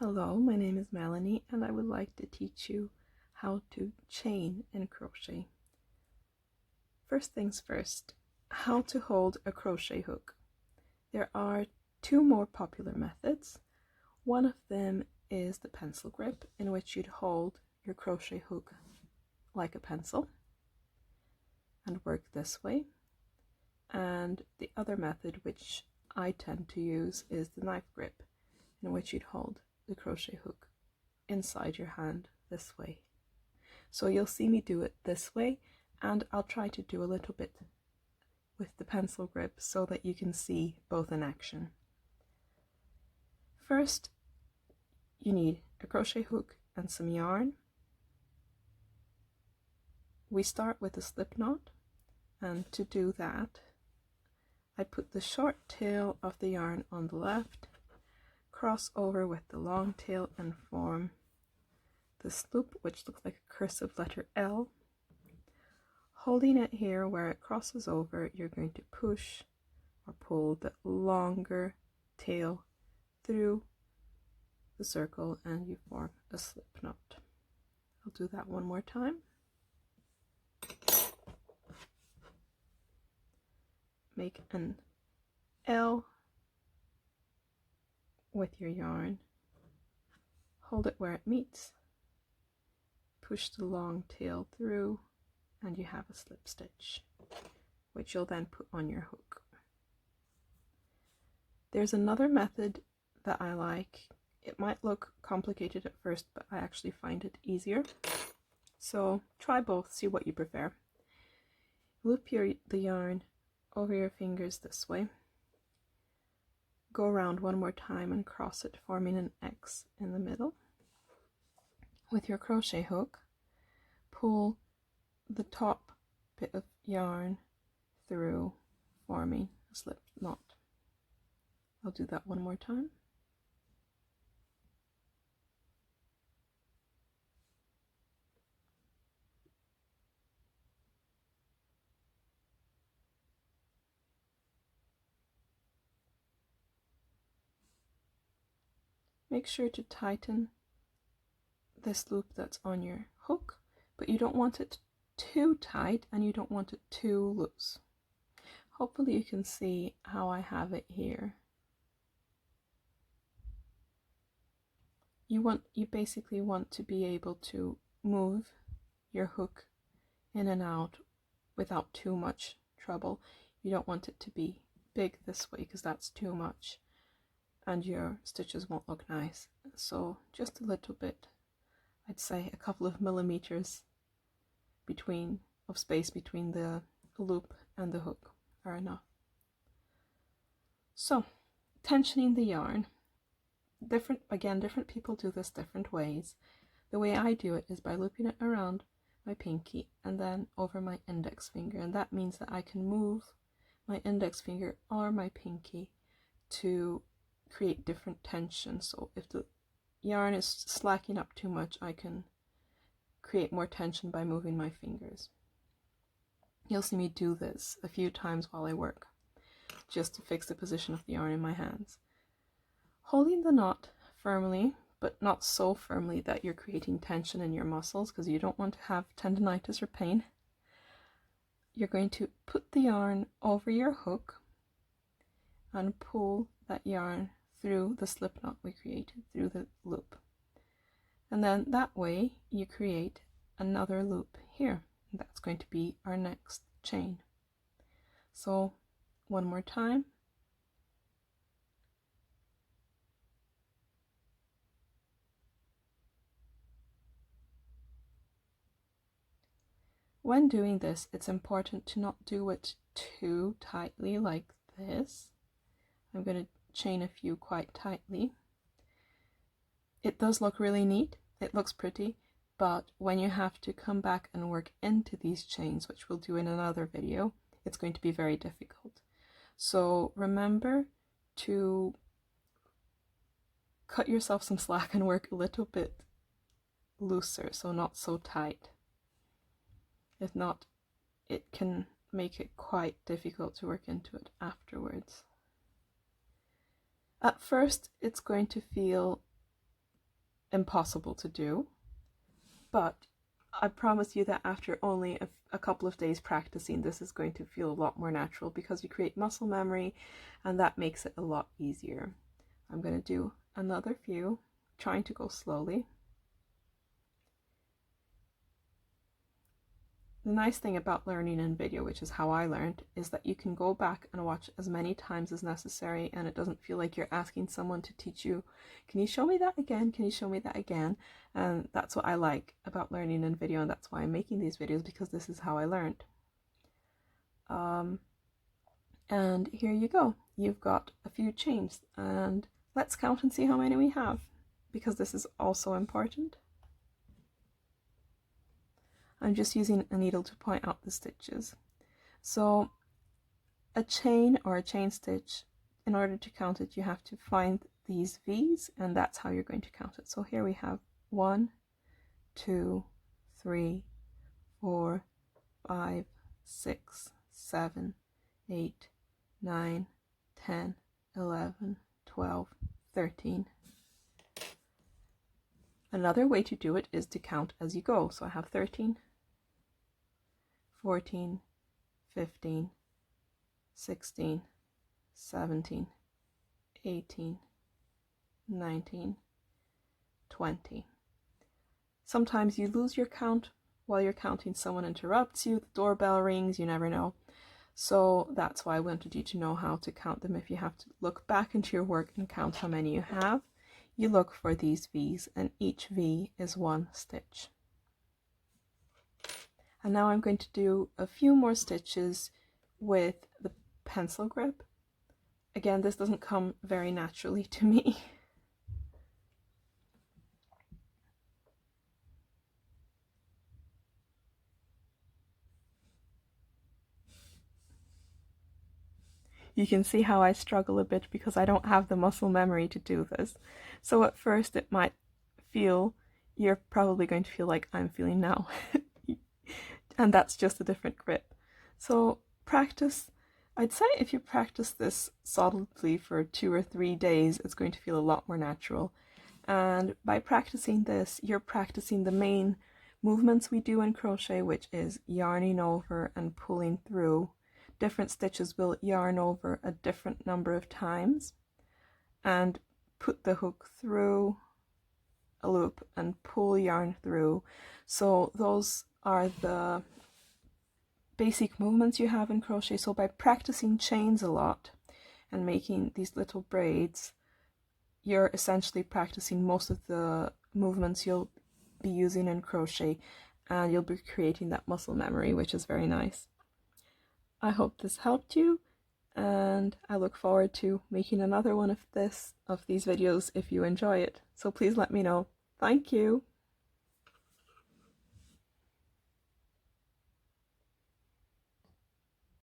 Hello, my name is Melanie and I would like to teach you how to chain in crochet. First things first, how to hold a crochet hook. There are two more popular methods. One of them is the pencil grip, in which you'd hold your crochet hook like a pencil and work this way. And the other method, which I tend to use, is the knife grip, in which you'd hold the crochet hook inside your hand this way. So you'll see me do it this way, and I'll try to do a little bit with the pencil grip so that you can see both in action. First, you need a crochet hook and some yarn. We start with a slip knot, and to do that I put the short tail of the yarn on the left, cross over with the long tail and form this loop, which looks like a cursive letter L. Holding it here where it crosses over, you're going to push or pull the longer tail through the circle and you form a slip knot. I'll do that one more time. Make an L with your yarn, hold it where it meets, push the long tail through, and you have a slip stitch, which you'll then put on your hook. There's another method that I like. It might look complicated at first, but I actually find it easier. So try both, see what you prefer. Loop the yarn over your fingers this way. Go around one more time and cross it, forming an X in the middle. With your crochet hook, pull the top bit of yarn through, forming a slip knot. I'll do that one more time. Make sure to tighten this loop that's on your hook, but you don't want it too tight and you don't want it too loose. Hopefully you can see how I have it here. You basically want to be able to move your hook in and out without too much trouble. You don't want it to be big this way because that's too much and your stitches won't look nice. So just a little bit, I'd say a couple of millimeters of space between the loop and the hook are enough. So tensioning the yarn, different people do this different ways. The way I do it is by looping it around my pinky and then over my index finger, and that means that I can move my index finger or my pinky to create different tension. So if the yarn is slacking up too much, I can create more tension by moving my fingers. You'll see me do this a few times while I work, just to fix the position of the yarn in my hands. Holding the knot firmly, but not so firmly that you're creating tension in your muscles, because you don't want to have tendonitis or pain. You're going to put the yarn over your hook and pull that yarn through the slip knot we created, through the loop. And then that way you create another loop here. That's going to be our next chain. So one more time. When doing this, it's important to not do it too tightly like this. I'm going to chain a few quite tightly. It does look really neat, it looks pretty, but when you have to come back and work into these chains, which we'll do in another video, it's going to be very difficult. So remember to cut yourself some slack and work a little bit looser, so not so tight. If not, it can make it quite difficult to work into it afterwards. At first, it's going to feel impossible to do, but I promise you that after only a couple of days practicing, this is going to feel a lot more natural because you create muscle memory and that makes it a lot easier. I'm going to do another few, trying to go slowly. The nice thing about learning in video, which is how I learned, is that you can go back and watch as many times as necessary and it doesn't feel like you're asking someone to teach you, can you show me that again? Can you show me that again? And that's what I like about learning in video, and that's why I'm making these videos, because this is how I learned. And here you go. You've got a few chains, and let's count and see how many we have, because this is also important. I'm just using a needle to point out the stitches. So a chain or a chain stitch, in order to count it, you have to find these V's, and that's how you're going to count it. So here we have 1, 2, 3, 4, 5, 6, 7, 8, 9, 10, 11, 12, 13. Another way to do it is to count as you go. So I have 13, 14, 15, 16, 17, 18, 19, 20. Sometimes you lose your count while you're counting. Someone interrupts you, the doorbell rings, you never know. So that's why I wanted you to know how to count them. If you have to look back into your work and count how many you have, you look for these V's, and each V is 1 stitch. And now I'm going to do a few more stitches with the pencil grip. Again, this doesn't come very naturally to me. You can see how I struggle a bit because I don't have the muscle memory to do this. So at first it might feel, you're probably going to feel like I'm feeling now. And that's just a different grip. So practice. I'd say if you practice this solidly for 2 or 3 days, it's going to feel a lot more natural. And by practicing this, you're practicing the main movements we do in crochet, which is yarning over and pulling through. Different stitches will yarn over a different number of times and put the hook through a loop and pull yarn through. So those are the basic movements you have in crochet. So by practicing chains a lot and making these little braids, you're essentially practicing most of the movements you'll be using in crochet, and you'll be creating that muscle memory, which is very nice. I hope this helped you, and I look forward to making another one of these videos if you enjoy it. So please let me know. Thank you.